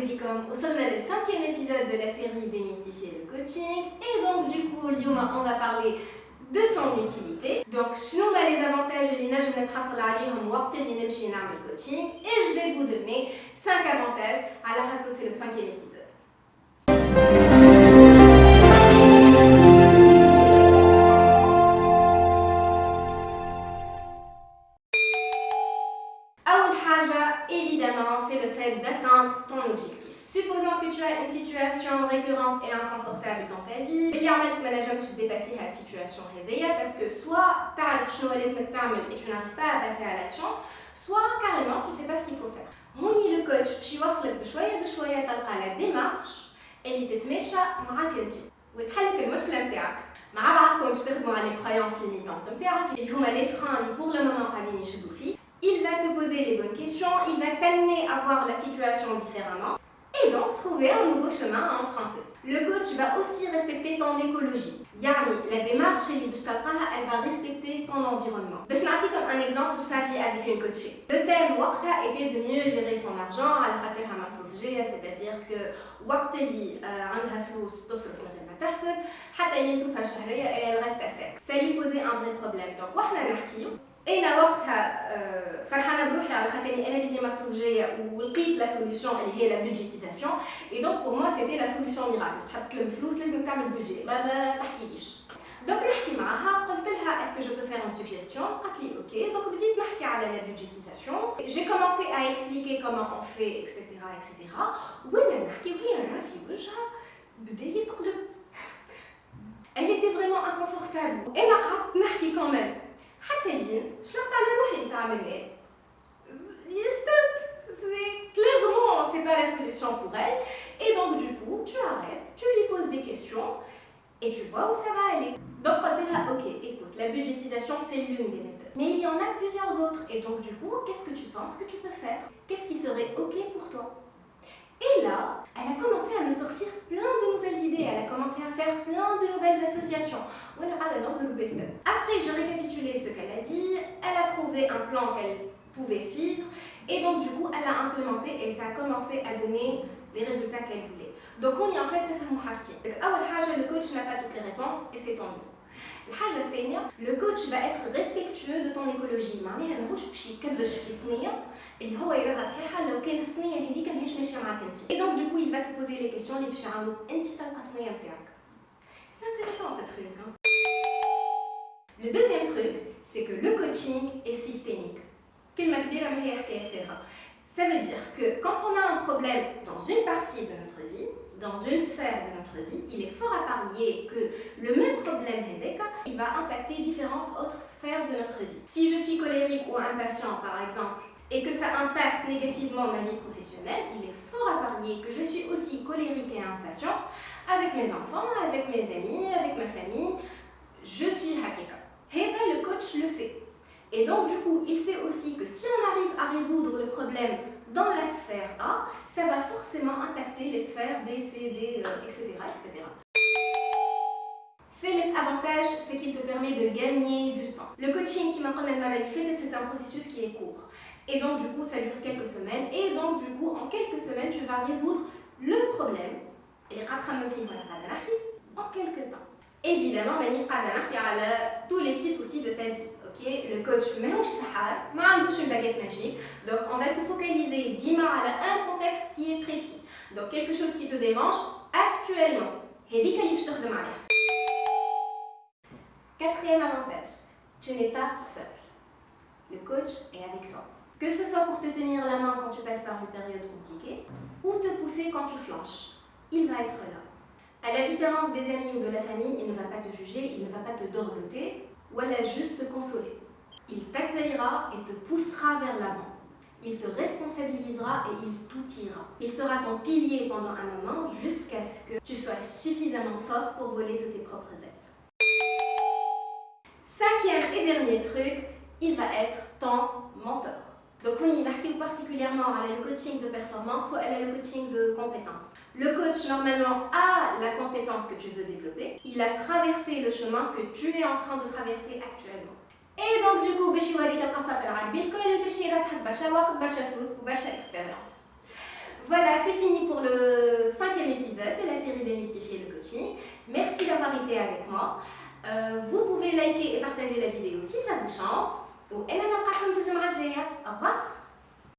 بكم وصلنا le 5e épisode de la série Démystifier le coaching et donc du coup اليوم on va parler de son utilité. Donc شنو هما les avantages اللي نجم نتحصل عليهم وقت اللي نمشي نعمل coaching et je vais vous donner 5 avantages على خاطر c'est le 5e épisode. Évidemment, c'est le fait d'atteindre ton objectif. Supposons que tu as une situation récurrente et inconfortable dans ta vie, il y a un mec manager qui te dépasse la situation réveillée parce que soit tu as et tu n'arrives pas à passer à l'action, soit carrément tu ne sais pas ce qu'il faut faire. هوني le coach باش يوصلك بشوية بشوية تلقى la démarche اللي تتماشى معاك انت وتحلك المشكلة نتاعك. مع بعضكم باش تخدموا على les croyances limitantes نتاعك اللي هما les freins اللي pour le moment قاعدين يشدوا فيك. Il va te poser les bonnes questions, il va t'amener à voir la situation différemment et donc trouver un nouveau chemin à emprunter. Le coach va aussi respecter ton écologie. Yani, la démarche elle va respecter ton environnement. Je vais vous donner un exemple avec une coachée. Le thème Waqta était de mieux gérer son argent, c'est-à-dire que Waqta li عندها فلوس تصرف من غير ما تحسب حتى ينتفع شهرية elle reste à sec. Ça lui posait un vrai problème. Donc وحنا نحكيو انا وقتها فرحانه بروحي على خاطرني انا بدي مصروف جايه ولقيت لا سوليوشن اللي هي لا بودجيتيزاسيون اي دونك بور موا سيتي لا سوليوشن ميراكل تحط لهم فلوس لازم تعمل بودجي ما تحكيليش دونك نحكي معاها قلت لها اسكو جو بو فير اون سوجيستيون قالت لي اوكي دونك بديت نحكي على لا بودجيتيزاسيون جي كومونسي ا اكسبليكي كومون اون في اكسيتيرا اكسيتيرا وانا نحكي وهي راه في وجهها بدا يتقلب elle était vraiment inconfortable انا قعدت نحكي كمان حتى لين شلقت على روحي نتاع منال stop, clairement c'est pas la solution pour elle et donc du coup tu arrêtes, tu lui poses des questions et tu vois où ça va aller. Donc quand elle a ok écoute la budgétisation c'est l'une des méthodes mais il y en a plusieurs autres et donc du coup qu'est-ce que tu penses que tu peux faire, qu'est-ce qui serait ok pour toi. Et là, elle a commencé à me sortir plein de nouvelles idées, elle a commencé à faire plein de nouvelles associations. Après, j'ai récapitulé ce qu'elle a dit, elle a trouvé un plan qu'elle pouvait suivre et donc du coup, elle a implémenté et ça a commencé à donner les résultats qu'elle voulait. Donc, on y en fait le coach n'a pas toutes les réponses et c'est tant mieux. Le coach va être respectueux de ton écologie. Et donc du coup il va te poser les questions c'est intéressant ce truc hein? Le deuxième truc c'est que le coaching est systémique. Ça veut dire que quand on a un problème dans une partie de notre vie, dans une sphère de notre vie, il est fort à parier que le même problème il va impacter différentes autres sphères de notre vie. Si je suis colérique ou impatient par exemple, et que ça impacte négativement ma vie professionnelle, il est fort à parier que je suis aussi colérique et impatient avec mes enfants, avec mes amis, avec ma famille. Je suis hakeka. Et le coach le sait. Et donc du coup, il sait aussi que si on arrive à résoudre le problème dans la sphère A, ça va forcément impacter les sphères B, C, D, etc. etc. L'avantage, c'est qu'il te permet de gagner du temps. Le coaching qui m'a quand même fait, c'est un processus qui est court. Et donc du coup, ça dure quelques semaines. Et donc du coup, en quelques semaines, tu vas résoudre le problème. Et en quelques temps. Évidemment, tous les petits soucis de ta vie. Okay? Le coach ماهوش سحار, ما عندوش une baguette magique. Donc on va se focaliser ديما على un contexte qui est précis. Donc quelque chose qui te dérange actuellement. هذيك اللي باش تخدم عليها. Quatrième avantage, tu n'es pas seul. Le coach est avec toi. Que ce soit pour te tenir la main quand tu passes par une période compliquée ou te pousser quand tu flanches, il va être là. À la différence des amis ou de la famille, il ne va pas te juger, il ne va pas te dorloter, ou elle a juste te consoler. Il t'accueillera et te poussera vers l'avant. Il te responsabilisera et il t'outillera. Il sera ton pilier pendant un moment jusqu'à ce que tu sois suffisamment fort pour voler de tes propres ailes. Cinquième et dernier truc, il va être ton mentor. Donc on y marque particulièrement à le coaching de performance ou à le coaching de compétences. Le coach normalement a la compétence que tu veux développer. Il a traversé le chemin que tu es en train de traverser actuellement. Et donc du coup, voilà, c'est fini pour épisode de la série Démystifier le coaching. Merci d'avoir été avec moi. Vous pouvez liker et partager la vidéo si ça vous chante. Au revoir.